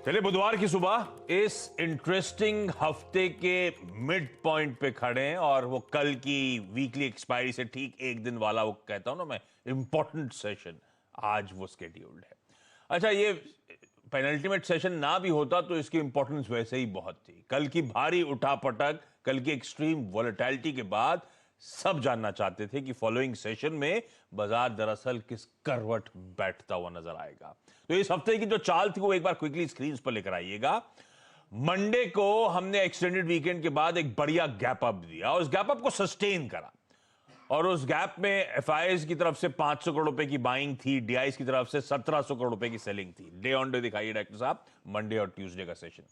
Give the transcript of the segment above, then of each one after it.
चलिए बुधवार की सुबह इस इंटरेस्टिंग हफ्ते के मिड पॉइंट पे खड़े हैं और वो कल की वीकली एक्सपायरी से ठीक एक दिन वाला वो कहता हूं ना मैं इंपॉर्टेंट सेशन आज वो स्केड्यूल्ड है। अच्छा, ये पेनल्टीमेट सेशन ना भी होता तो इसकी इंपॉर्टेंस वैसे ही बहुत थी। कल की भारी उठापटक, कल की एक्सट्रीम वॉलेटिलिटी के बाद सब जानना चाहते थे कि फॉलोइंग सेशन में बाजार दरअसल किस करवट बैठता हुआ नजर आएगा। तो इस हफ्ते की जो चाल थी वो एक बार क्विकली स्क्रीन पर लेकर आइएगा। मंडे को हमने एक्सटेंडेड वीकेंड के बाद एक बढ़िया गैप अप दिया और उस गैप अप को सस्टेन करा और उस गैप में एफआईआईज की तरफ से 500 करोड़ रुपए की बाइंग थी, डीआईज की तरफ से 1700 करोड़ रुपए की सेलिंग थी। डे ऑन डे दिखाइए डॉक्टर साहब, मंडे और ट्यूसडे का सेशन।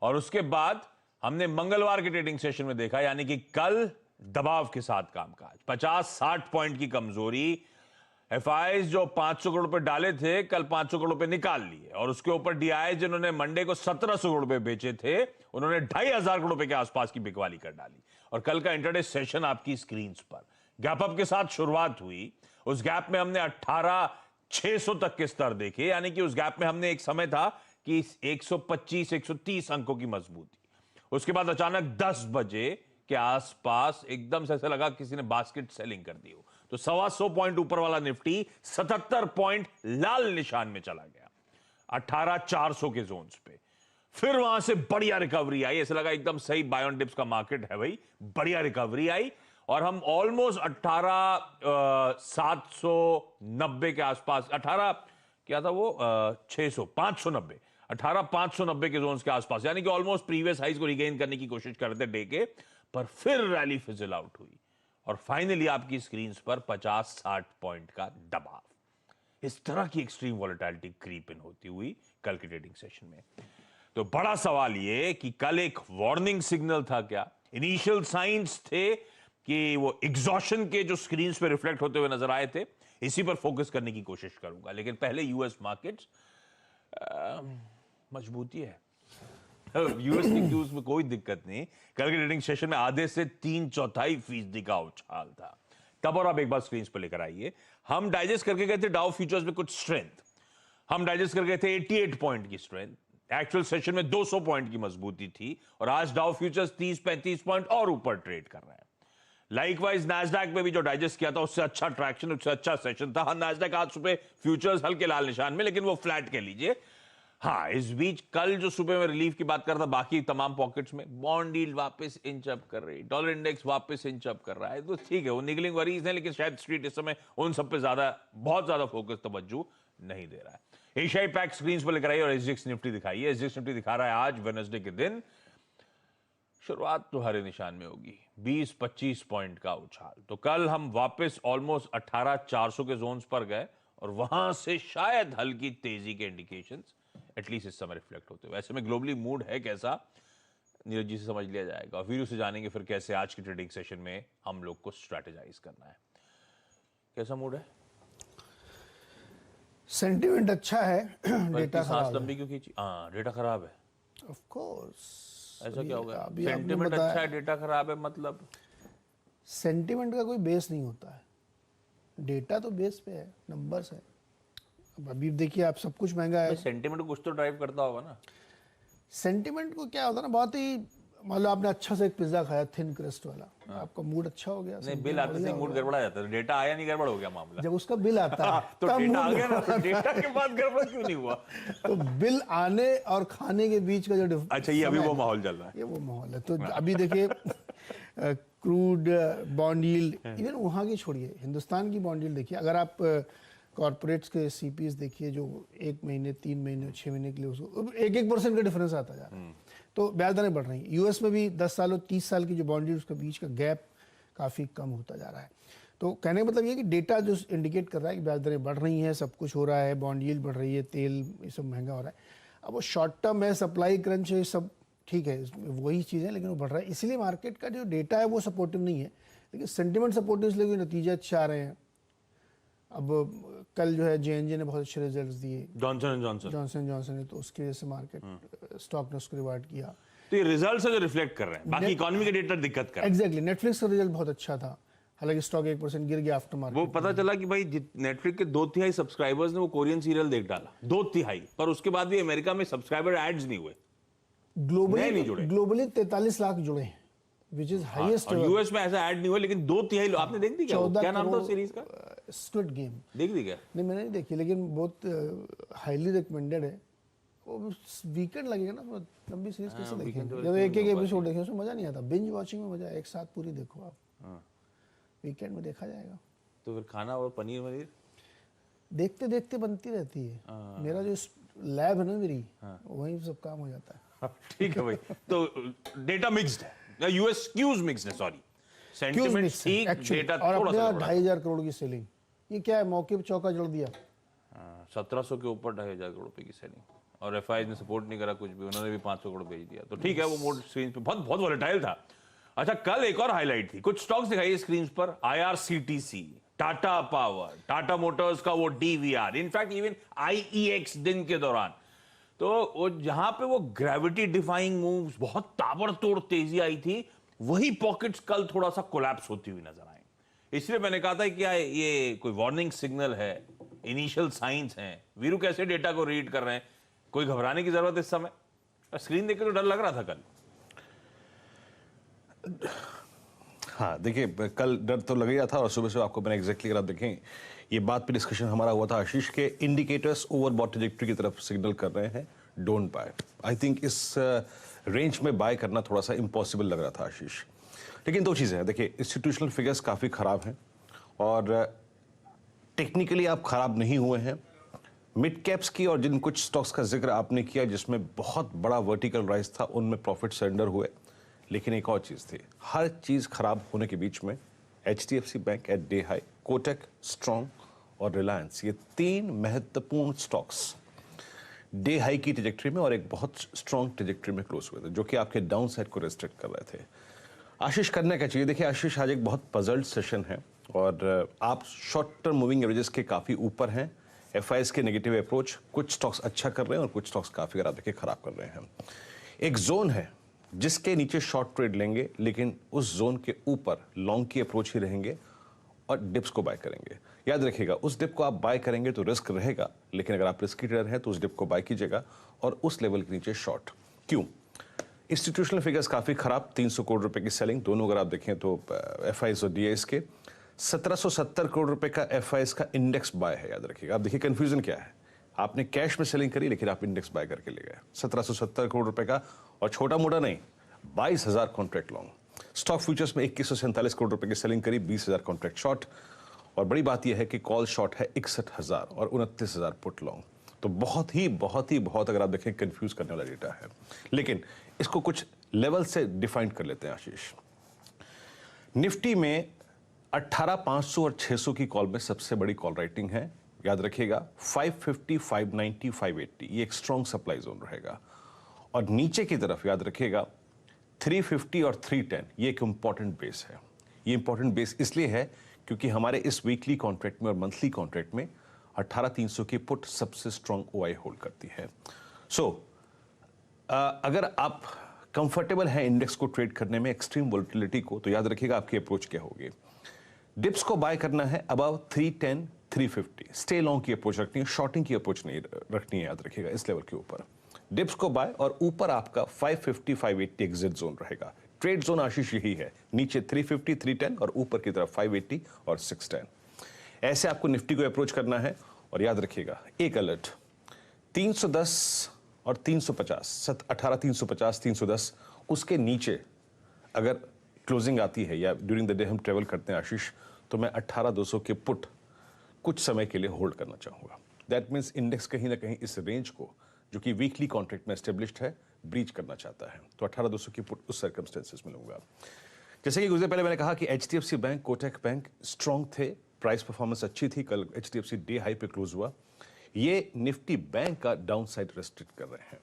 और उसके बाद हमने मंगलवार के ट्रेडिंग सेशन में देखा, यानी कि कल दबाव के साथ कामकाज, 50-60 पॉइंट की कमजोरी। एफआईआईज जो 500 करोड़ रुपए डाले थे कल 500 करोड़ रुपए निकाल लिए और उसके ऊपर डीआईज जिन्होंने मंडे को 1700 करोड़ रुपए बेचे थे उन्होंने 2500 करोड़ रुपए के आसपास की बिकवाली कर डाली। और कल का इंटरडे सेशन आपकी स्क्रीन पर गैप अप के साथ शुरुआत हुई। उस गैप में हमने 18,600 तक के स्तर देखे, यानी कि उस गैप में हमने एक समय था कि 125-130 अंकों की मजबूती। उसके बाद अचानक 10 बजे के आसपास एकदम से ऐसा लगा किसी ने बास्केट सेलिंग कर दी हो, तो 125 पॉइंट ऊपर वाला निफ्टी 77 पॉइंट लाल निशान में चला गया 18,400 के जोन्स पे। फिर वहां से बढ़िया रिकवरी आई, ऐसा लगा एकदम सही बाय ऑन डिप्स का मार्केट है भाई, बढ़िया रिकवरी आई और हम ऑलमोस्ट 18,790 के आसपास, 18 क्या था वो 590 18,590 के जोन्स के आसपास, यानी कि ऑलमोस्ट प्रीवियस हाइज को रिगेन करने की कोशिश कर रहे थे डे के, पर फिर रैली फिजल आउट हुई और फाइनली आपकी स्क्रीन पर 50-60 पॉइंट का दबाव। इस तरह की एक्सट्रीम वॉलेटिलिटी क्रीप इन होती हुई कल के ट्रेडिंग सेशन में। तो बड़ा सवाल यह कि कल एक वार्निंग सिग्नल था क्या, इनिशियल साइंस थे कि वो एग्जॉशन के जो स्क्रीन पे रिफ्लेक्ट होते हुए नजर आए थे। इसी पर फोकस करने की कोशिश करूंगा, लेकिन पहले यूएस मार्केट्स मजबूती है। यूएस की क्यूज में कोई दिक्कत नहीं, कल के ट्रेडिंग सेशन में आधे से 3/4% का उछाल था। तब और आप एक बार स्क्रीन पर लेकर आइए, हम डाइजेस्ट करके गए थे डाउ फ्यूचर्स में कुछ स्ट्रेंथ, हम डाइजेस्ट कर गए थे 88 पॉइंट की स्ट्रेंथ, एक्चुअल सेशन में 200 पॉइंट की मजबूती थी और आज डाउ फ्यूचर्स 30-35 पॉइंट और ऊपर ट्रेड कर रहे हैं। लाइकवाइज नैस्डैक में भी जो डाइजेस्ट किया था उससे अच्छा ट्रैक्शन, उससे अच्छा सेशन था। हाँ, नैस्डैक आज सुबह फ्यूचर्स हल्के लाल निशान में, लेकिन वो फ्लैट कह लीजिए। हाँ, इस बीच कल जो सुबह में रिलीफ की बात करता, बाकी तमाम पॉकेट्स में बॉन्ड यील्ड वापस इंच अप कर रही, डॉलर इंडेक्स वापस इंच अप कर रहा है, तो ठीक है, वो निगलिंग वरीज है, लेकिन शायद स्ट्रीट इस समय उन सब पे बहुत ज्यादा फोकस तवज्जो नहीं दे रहा है। एशियाई पैक स्क्रीन पर लेकर आई और एसजीएक्स निफ्टी दिखाई है। एसजीएक्स निफ्टी दिखा रहा है आज वेडनेसडे के दिन शुरुआत तो हरे निशान में होगी, 20-25 पॉइंट का उछाल। तो कल हम वापस ऑलमोस्ट 18,400 के जोन्स पर गए और वहां से शायद हल्की तेजी के इंडिकेशंस एटलीस्ट इस समय रिफ्लेक्ट होते हुए। ऐसे में ग्लोबली मूड है कैसा, नीरज जी से समझ लिया जाएगा, वीडियो से जानेंगे फिर कैसे आज की ट्रेडिंग सेशन में हम लोग को स्ट्रेटेजाइज करना है। कैसा मूड है? सेंटिमेंट अच्छा है, डेटा खराब लंबी क्यों खींची? हाँ, डेटा खराब है, ऑफ कोर्स। ऐसा क्या हो गया? सेंटिमेंट अच्छा है, डेटा खराब है, मतलब सेंटिमेंट का कोई बेस नहीं होता है, डेटा तो बेस पे है, नंबर्स है। अब अभी देखिए आप, सब कुछ महंगा है, सेंटिमेंट को कुछ तो ड्राइव करता होगा ना। सेंटिमेंट को क्या होता है ना, बहुत ही, मान लो आपने अच्छा से एक पिज्जा खाया थिन क्रस्ट वाला, आपका मूड अच्छा हो गया, नहीं, बिल आते से मूड गड़बड़ा जाता है, डेटा आया नहीं गड़बड़ हो गया मामला। जब उसका बिल आता है तो डेटा आ गया ना, तो डेटा के बाद गड़बड़ क्यों नहीं हुआ? तो बिल आने और खाने के बीच का जो अच्छा, ये अभी वो माहौल चल रहा है, ये वो माहौल है। तो अभी देखिए क्रूड बॉन्ड यील्ड, इवन वहाँ की छोड़िए, हिंदुस्तान की बॉन्ड यील्ड देखिए, अगर आप कॉर्पोरेट्स के सीपीएस देखिए जो 1 महीने, 3 महीने, 6 महीने के लिए उसको 1% का डिफरेंस आता जा रहा है, तो ब्याज दरें बढ़ रही हैं। यूएस में भी 10 साल और 30 साल की जो बॉन्ड यील्ड उसके बीच का गैप काफ़ी कम होता जा रहा है। तो कहने का मतलब ये कि डेटा जो इंडिकेट कर रहा है कि ब्याज दरें बढ़ रही हैं, सब कुछ हो रहा है, बॉन्ड यील्ड बढ़ रही है, तेल ये सब महंगा हो रहा है। अब वो शॉर्ट टर्म है, सप्लाई क्रंच है, सब ठीक है, वही चीज़ है, लेकिन वो बढ़ रहा है। इसीलिए मार्केट का जो डेटा है वो सपोर्टिव नहीं है, लेकिन सेंटिमेंट सपोर्टिव, इसलिए नतीजे अच्छे आ रहे हैं। अब कल जो है जेएनजे ने बहुत अच्छे रिजल्ट्स दिए, जॉनसन ने, तो उसकी वजह से मार्केट स्टॉक ने उसको रिवार्ड किया। तो ये रिजल्ट्स है जो रिफ्लेक्ट कर रहे हैं, बाकी इकोनॉमी के डेटा दिक्कत कर रहे हैं। एग्जैक्टली, नेटफ्लिक्स का रिजल्ट बहुत अच्छा था, हालांकि स्टॉक 1% गिर गया आफ्टर मार्केट। वो पता चला कि भाई नेटफ्लिक्स के 2/3 सब्सक्राइबर्स ने वो कोरियन सीरियल देख डाला, 2/3, पर उसके बाद भी अमेरिका में सब्सक्राइबर एड्स नहीं हुए, नए नहीं जुड़े। ग्लोबली 43 लाख जुड़े हैं, विच इज हाईएस्ट। और यूएस में ऐसा ऐड नहीं हुआ, लेकिन 2/3 लोग आपने देख दी क्या? क्या नाम था सीरीज का? Squid game. देख दी क्या? नहीं मैंने नहीं देखी, लेकिन बहुत हाईली रिकमेंडेड है। वो वीकेंड लगेगा ना, बहुत लंबी सीरीज कैसे देखेंगे? जब एक एक एपिसोड देखें उसमें मजा नहीं आता, बिंज वॉचिंग में मजा है, एक साथ पूरी देखो आप, वीकेंड में देखा जाएगा। तो फिर खाना और पनीर वनीर देखते देखते बनती रहती है। मेरा जो लैब है ना मेरी, वहीं सब काम हो जाता है। ठीक है भाई। तो डेटा मिक्स्ड है, यूएस क्यूज मिक्स्ड है, सॉरी, सेंटिमेंट ठीक, डेटा और थोड़ा सा अपने 2,500 करोड़ की सेलिंग, ये क्या है, मौके पे चौका जड़ दिया। 1700 के ऊपर 2,500 करोड़ रुपए की सेलिंग, और एफआई ने सपोर्ट नहीं करा कुछ भी, उन्होंने भी 500 करोड़ भेज दिया। तो ठीक है, वो मोड स्क्रीन पे बहुत बहुत वॉलेटाइल था। अच्छा, कल एक और हाईलाइट थी, कुछ स्टॉक्स दिखाई स्क्रीन पर, IRCTC, Tata power, Tata Motors का वो डीवीआर, इनफैक्ट इवन आईईएक्स दिन के दौरान। तो वो जहां पे वो ग्रेविटी डिफाइंग मूव्स, बहुत ताबड़तोड़ तेजी आई थी, वही पॉकेट्स कल थोड़ा सा कोलैप्स होती हुई नजर आए। इसलिए मैंने कहा था कि क्या ये कोई वार्निंग सिग्नल है, इनिशियल साइंस हैं? वीरू कैसे डेटा को रीड कर रहे हैं? कोई घबराने की जरूरत इस समय? स्क्रीन देख के तो डर लग रहा था कल। हाँ देखिए, कल डर तो लग गया था, और सुबह से आपको मैंने एग्जैक्टली अगर आप देखें, ये बात पे डिस्कशन हमारा हुआ था आशीष के, इंडिकेटर्स ओवरबॉट ट्रैजेक्टरी की तरफ सिग्नल कर रहे हैं, डोंट बाय। आई थिंक इस रेंज में बाय करना थोड़ा सा इम्पॉसिबल लग रहा था आशीष। लेकिन दो चीज़ें हैं, देखिए इंस्टीट्यूशनल फिगर्स काफ़ी ख़राब हैं, और टेक्निकली आप ख़राब नहीं हुए हैं। मिड कैप्स की और जिन कुछ स्टॉक्स का जिक्र आपने किया जिसमें बहुत बड़ा वर्टिकल राइज था, उनमें प्रॉफिट सरेंडर हुए। लेकिन एक और चीज़ थी, हर चीज़ खराब होने के बीच में HDFC bank at day high, Kotak, strong और रिलायंस, ये 3 महत्वपूर्ण स्टॉक्स डे हाई की ट्रेजेक्ट्री में और एक बहुत स्ट्रॉन्ग ट्रेजेक्ट्री में क्लोज हुए थे, जो कि आपके डाउन साइड को रेस्ट्रिक्ट कर रहे थे। आशीष करना क्या चाहिए? देखिए आशीष, आज एक बहुत पजल्ड सेशन है, और आप शॉर्ट टर्म मूविंग एवरेजेस के काफ़ी ऊपर हैं। एफआईएस के नेगेटिव अप्रोच, कुछ स्टॉक्स अच्छा कर रहे हैं और कुछ स्टॉक्स काफ़ी अगर आप देखिए खराब कर रहे हैं। एक जोन है जिसके नीचे शॉर्ट ट्रेड लेंगे, लेकिन उस जोन के ऊपर लॉन्ग की अप्रोच ही रहेंगे और डिप्स को बाय करेंगे। याद रखिएगा, उस डिप को आप बाय करेंगे तो रिस्क रहेगा, लेकिन अगर आप रिस्की ट्रेडर हैं तो उस डिप को बाय कीजिएगा और उस लेवल के नीचे शॉर्ट। क्यों? इंस्टीट्यूशनल फिगर्स काफ़ी खराब, 300 करोड़ रुपए की सेलिंग, दोनों अगर आप देखें तो एफआईएस और डीआईएस के। 1770 करोड़ रुपए का एफआईएस का इंडेक्स बाय है, याद रखिएगा। आप देखिए कंफ्यूजन क्या है, आपने कैश में सेलिंग करी लेकिन आप इंडेक्स बाय करके ले गए, 1770 करोड़ रुपए का, और छोटा मोटा नहीं, 22,000 कॉन्ट्रैक्ट लॉन्ग। स्टॉक फ्यूचर्स में 2147 करोड़ रुपए की सेलिंग करी, 20,000 कॉन्ट्रैक्ट शॉर्ट, और बड़ी बात यह है कि कॉल शॉर्ट है 61,000 और 29,000 पुट लॉन्ग। तो बहुत अगर आप देखें कंफ्यूज करने वाला डेटा है, लेकिन इसको कुछ लेवल से डिफाइन कर लेते हैं आशीष। निफ्टी में 18,500 और 600 की कॉल में सबसे बड़ी कॉल राइटिंग है, याद रखिएगा। 550, 590, 580 ये एक स्ट्रॉन्ग सप्लाई जोन रहेगा, और नीचे की तरफ याद रखिएगा 350 और 310 ये एक इंपॉर्टेंट बेस है। ये इंपॉर्टेंट बेस इसलिए है क्योंकि हमारे इस वीकली कॉन्ट्रैक्ट में और मंथली कॉन्ट्रैक्ट में 18,300 की पुट सबसे स्ट्रॉन्ग ओआई होल्ड करती है। सो अगर आप कंफर्टेबल हैं इंडेक्स को ट्रेड करने में, एक्सट्रीम वोलेटिलिटी को, तो याद रखिएगा आपकी अप्रोच क्या होगी। डिप्स को बाय करना है अबव 310, 350, स्टे लॉन्ग की अप्रोच रखनी है, शॉर्टिंग की अप्रोच नहीं रखनी है, याद रखिएगा इस लेवल के ऊपर डिप्स को बाय, और ऊपर आपका 550, 580 एग्जिट जोन रहेगा। ट्रेड जोन आशीष यही है, नीचे 350, 310 और ऊपर की तरफ 580 और 610। ऐसे आपको निफ्टी को अप्रोच करना है, और याद रखिएगा एक अलर्ट, 310 और 350, 18,350, 310, उसके नीचे अगर क्लोजिंग आती है या ड्यूरिंग द डे हम ट्रेवल करते हैं आशीष, तो मैं 18,200 के पुट कुछ समय के लिए होल्ड करना चाहूंगा। दैट मीन्स इंडेक्स कहीं ना कहीं इस रेंज को, जो कि वीकली कॉन्ट्रैक्ट में एस्टेब्लिश्ड है, ब्रीच करना चाहता है, तो 18,200 की पुट उस सर्कमस्टेंसेस में लूंगा। जैसे कि कुछ देर पहले मैंने कहा कि HDFC bank, Kotak bank strong थे, प्राइस परफॉर्मेंस अच्छी थी, कल HDFC डे हाई पे क्लोज हुआ। ये निफ्टी बैंक का डाउन साइड रेस्ट्रिक्ट कर रहे हैं।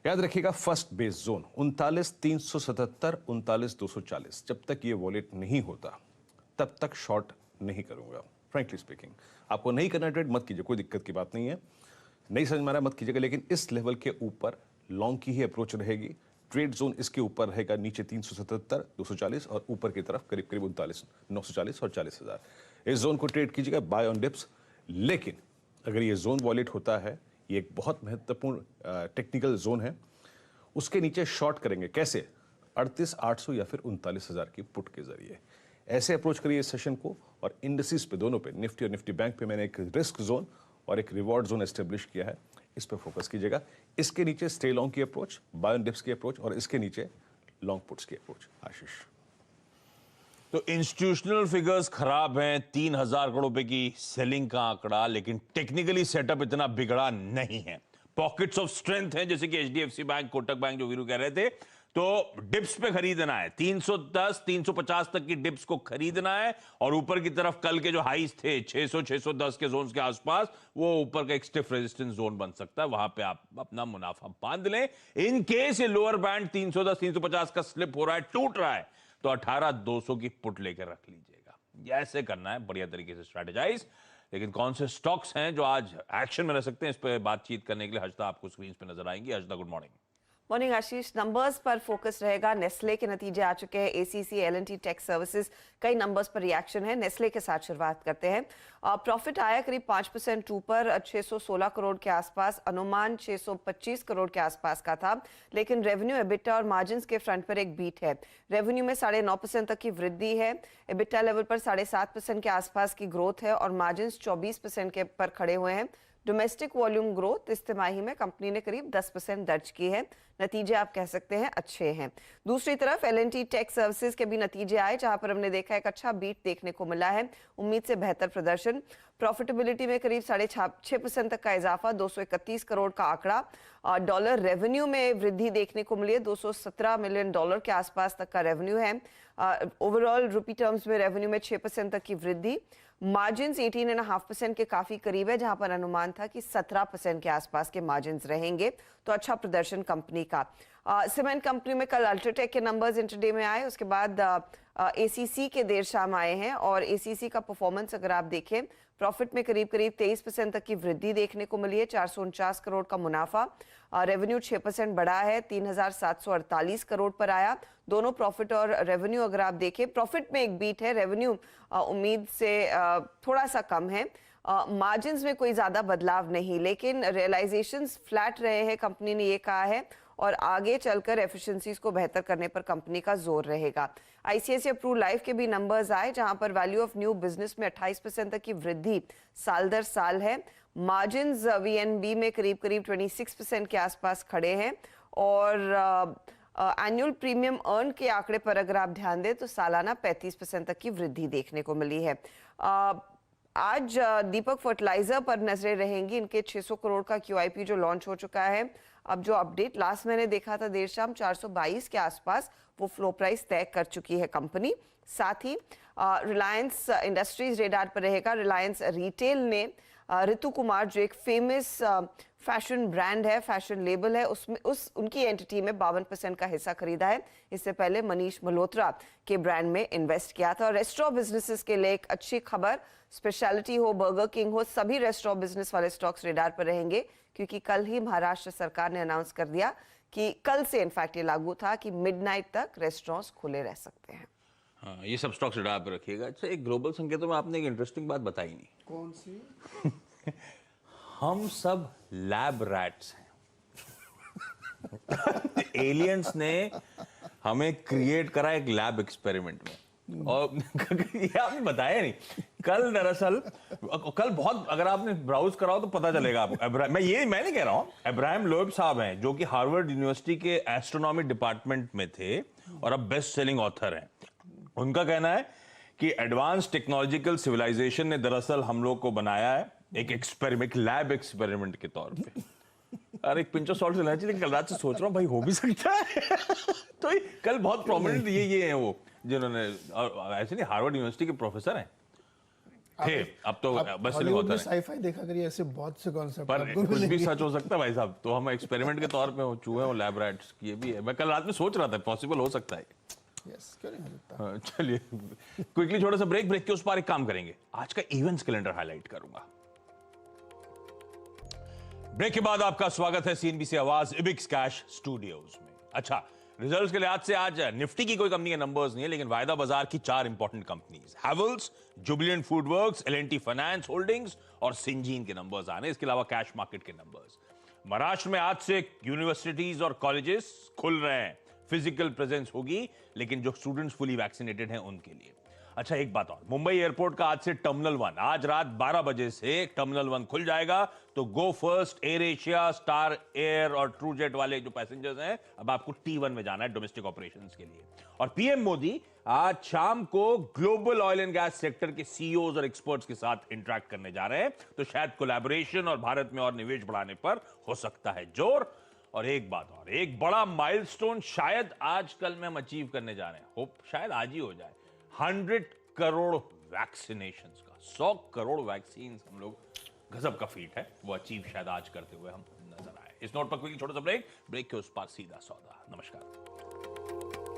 याद रखिएगा फर्स्ट बेस जोन 39,377, 39,240, जब तक ये वॉलेट नहीं होता तब तक शॉर्ट नहीं करूंगा। फ्रैंकली स्पीकिंग, आपको नहीं करना ट्रेड मत कीजिए, कोई दिक्कत की बात नहीं है, नहीं समझ में आ रहा मत कीजिएगा, लेकिन इस लेवल के ऊपर लॉन्ग की ही अप्रोच रहेगी। ट्रेड जोन इसके ऊपर रहेगा नीचे 377, 240 और ऊपर की तरफ करीब करीब 39, 940 और 40,000। इस जोन को ट्रेड कीजिएगा बाय ऑन डिप्स। लेकिन अगर ये जोन वॉलेट होता है, ये एक बहुत महत्वपूर्ण टेक्निकल जोन है, उसके नीचे शॉर्ट करेंगे कैसे? 38,800 या फिर 39,000 की पुट के जरिए। ऐसे अप्रोच करिए इस सेशन को। और इंडिसेस पे, दोनों पे, निफ्टी और निफ्टी बैंक पे मैंने एक रिस्क जोन और एक रिवॉर्ड जोन एस्टेब्लिश किया है, इस पे फोकस कीजिएगा। इसके नीचे स्टे लॉन्ग की अप्रोच, बाय ऑन डिप्स की अप्रोच और इसके नीचे लॉन्ग पुट्स की अप्रोच। आशीष, तो इंस्टीट्यूशनल फिगर्स खराब हैं, 3,000 करोड़ रुपए की सेलिंग का आंकड़ा, लेकिन टेक्निकली सेटअप इतना बिगड़ा नहीं है। पॉकेट्स ऑफ स्ट्रेंथ हैं, जैसे कि एचडीएफसी बैंक, कोटक बैंक, जो वीरू कह रहे थे। तो डिप्स पे खरीदना है, 310 350 तक की डिप्स को खरीदना है, और ऊपर की तरफ कल के जो हाईज थे 600 610 के जोन के आसपास, वो ऊपर का एक स्टिफ रेजिस्टेंस जोन बन सकता है, वहां पे आप अपना मुनाफा बांध लें। इन केस ये लोअर बैंड 310 350 का स्लिप हो रहा है, टूट रहा है, तो 18,200 की पुट लेकर रख लीजिएगा। ऐसे करना है बढ़िया तरीके से स्ट्रेटेजाइज। लेकिन कौन से स्टॉक्स हैं जो आज एक्शन में रह सकते हैं, इस पर बातचीत करने के लिए हजदा आपको स्क्रीन पे नजर आएंगी। हजदा, गुड मॉर्निंग। मॉर्निंग आशीष। नंबर्स पर फोकस रहेगा। नेस्ले के नतीजे आ चुके हैं, एसीसी, एल&टी टेक सर्विसेज, कई नंबर्स पर रिएक्शन है। नेस्ले के साथ शुरुआत करते हैं। प्रॉफिट आया करीब 5% ऊपर, 616 करोड़ के आसपास, अनुमान 625 करोड़ के आसपास का था। लेकिन रेवेन्यू, एबिटा और मार्जिन्स के फ्रंट पर एक बीट है। रेवेन्यू में 9.5% तक की वृद्धि है, एबिटा लेवल पर 7.5% के आसपास की ग्रोथ है और मार्जिन्स 24% के पर खड़े हुए हैं। डोमेस्टिक वॉल्यूम ग्रोथ इस तिमाही में कंपनी ने करीब 10% दर्ज की है। नतीजे आप कह सकते हैं अच्छे हैं। दूसरी तरफ एल&टी टेक सर्विसेज के भी नतीजे आए, जहां पर हमने देखा एक अच्छा बीट देखने को मिला है, उम्मीद से बेहतर प्रदर्शन। प्रॉफिटेबिलिटी में करीब 6.5% तक का इजाफा, 231 करोड़ का आंकड़ा। डॉलर रेवेन्यू में वृद्धि देखने को मिली है, $217 मिलियन के आसपास तक का रेवेन्यू है। ओवरऑल रुपी टर्म्स में रेवेन्यू में 6% तक की वृद्धि। मार्जिन्स 18.5% के काफी करीब है, जहां पर अनुमान था कि 17% के आसपास के मार्जिन्स रहेंगे। तो अच्छा प्रदर्शन कंपनी का। सीमेंट कंपनी में कल अल्ट्राटेक के नंबर्स इंटरडे में आए, उसके बाद एसीसी के देर शाम आए हैं। और एसीसी का परफॉर्मेंस अगर आप देखें, प्रॉफिट में करीब 23% तक की वृद्धि देखने को मिली है, 449 करोड़ का मुनाफा। रेवेन्यू 6% बढ़ा है, 3,748 करोड़ पर आया। दोनों प्रॉफिट और रेवेन्यू अगर आप देखें, प्रॉफिट में एक बीट है, रेवेन्यू उम्मीद से थोड़ा सा कम है। मार्जिन्स में कोई ज्यादा बदलाव नहीं, लेकिन रियलाइजेशंस फ्लैट रहे हैं, कंपनी ने ये कहा है। और आगे चलकर एफिशिएंसीज को बेहतर करने पर कंपनी का जोर रहेगा। आईसीआईसीआई प्रू लाइफ के भी नंबर्स आए, जहां पर वैल्यू ऑफ न्यू बिजनेस में 28% तक की वृद्धि साल दर साल है। मार्जिन्स वीएनबी में करीब 26% के आसपास खड़े हैं। और एनुअल प्रीमियम अर्न के आंकड़े पर अगर आप ध्यान दें तो सालाना 35% तक की वृद्धि देखने को मिली है। आज दीपक फर्टिलाइजर पर नजरें रहेंगी। इनके 600 करोड़ का क्यूआईपी जो लॉन्च हो चुका है। अब जो अपडेट लास्ट मैंने देखा था देर शाम 422 के आसपास, वो फ्लो प्राइस तय कर चुकी है कंपनी। साथ ही रिलायंस इंडस्ट्रीज रेडार पर रहेगा। रिलायंस रिटेल ने ऋतु कुमार, जो एक फेमस फैशन ब्रांड है, फैशन लेबल है, उसमें उनकी एंटिटी में 52% का हिस्सा खरीदा है। इससे पहले मनीष मल्होत्रा के ब्रांड में इन्वेस्ट किया था। और रेस्टोरेंट बिजनेसेस के लिए एक अच्छी खबर, स्पेशलिटी हो, बर्गर किंग हो, सभी रेस्टोरेंट बिजनेस वाले स्टॉक्स रेडार पर रहेंगे, क्योंकि कल ही महाराष्ट्र सरकार ने अनाउंस कर दिया कि कल से इनफैक्ट ये लागू था कि मिडनाइट तक रेस्टोरेंट्स खुले रह सकते हैं। हाँ, ये सब स्टॉक्स रेडार पर रखिएगा। अच्छा, एक ग्लोबल संकेतों में आपने एक इंटरेस्टिंग बात बताई नहीं। कौन सी? हम सब लैब रैट्स हैं। एलियंस ने हमें क्रिएट करा एक लैब एक्सपेरिमेंट में, और ये आपने बताया नहीं। कल दरअसल बहुत, अगर आपने ब्राउज कराओ तो पता चलेगा आपको। मैं नहीं कह रहा हूं, अब्राहम लोएब साहब हैं, जो कि हार्वर्ड यूनिवर्सिटी के एस्ट्रोनॉमी डिपार्टमेंट में थे और अब बेस्ट सेलिंग ऑथर हैं। उनका कहना है कि एडवांस टेक्नोलॉजिकल सिविलाइजेशन ने दरअसल हम लोग को बनाया है एक एक्सपेरिमेंट, लैब एक्सपेरिमेंट के तौर पे। अरे एक पिंच ऑफ सॉल्ट लेना चाहिए, कल रात से सोच रहा हूँ भाई हो भी सकता है। तो कल बहुत प्रोमिनेंट ये हैं वो, जिन्होंने, ऐसे नहीं, हार्वर्ड यूनिवर्सिटी के प्रोफेसर हैं थे, अब तो बस सेलिंग ऑथर हैं। साईफाई देखा करिए, ऐसे बहुत से कॉन्सेप्ट पर कुछ भी सच हो सकता है भाई साहब। तो हम एक्सपेरिमेंट के तौर पे चूहे और लैब रैट्स, ये भी है। मैं कल रात में सोच रहा था पॉसिबल हो सकता है। यस, क्यों नहीं हो सकता। चलिए क्विकली छोटा सा ब्रेक के उस पार एक काम करेंगे, आज का इवेंट्स कैलेंडर हाईलाइट करूंगा। ब्रेक के बाद आपका स्वागत है सीएनबीसी आवाज इबिक्स कैश स्टूडियोज में। अच्छा, रिजल्ट्स के लिहाज से आज निफ्टी की कोई कंपनी के नंबर्स नहीं है, लेकिन वायदा बाजार की 4 important companies Havells, Jubilant FoodWorks, L&T finance holdings और सिंजीन के नंबर्स आने, इसके अलावा कैश मार्केट के नंबर्स। महाराष्ट्र में आज से यूनिवर्सिटीज और कॉलेजेस खुल रहे हैं, फिजिकल प्रेजेंस होगी, लेकिन जो स्टूडेंट्स फुली वैक्सीनेटेड हैं उनके लिए। अच्छा, एक बात और, मुंबई एयरपोर्ट का आज से टर्मिनल 1, आज रात 12 बजे से टर्मिनल 1 खुल जाएगा। तो Go First, Air Asia, Star Air और ट्रू जेट वाले जो पैसेंजर्स हैं, अब आपको T1 में जाना है डोमेस्टिक ऑपरेशंस के लिए। और पीएम मोदी आज शाम को global oil and gas sector के सीईओज और एक्सपर्ट्स के साथ इंटरेक्ट करने जा रहे हैं, तो शायद कोलैबोरेशन और भारत में और निवेश बढ़ाने पर हो सकता है जोर। और एक बात और, एक बड़ा माइलस्टोन शायद आज कल में हम अचीव करने जा रहे हैं, होप शायद आज ही हो जाए, 100 करोड़ वैक्सीनेशंस का, 100 करोड़ वैक्सीन हम लोग, गजब का फीट है, वो अचीव शायद आज करते हुए हम नजर आए। इस नोट पर कोई छोटा सा ब्रेक के उस पार सीधा सौदा। नमस्कार।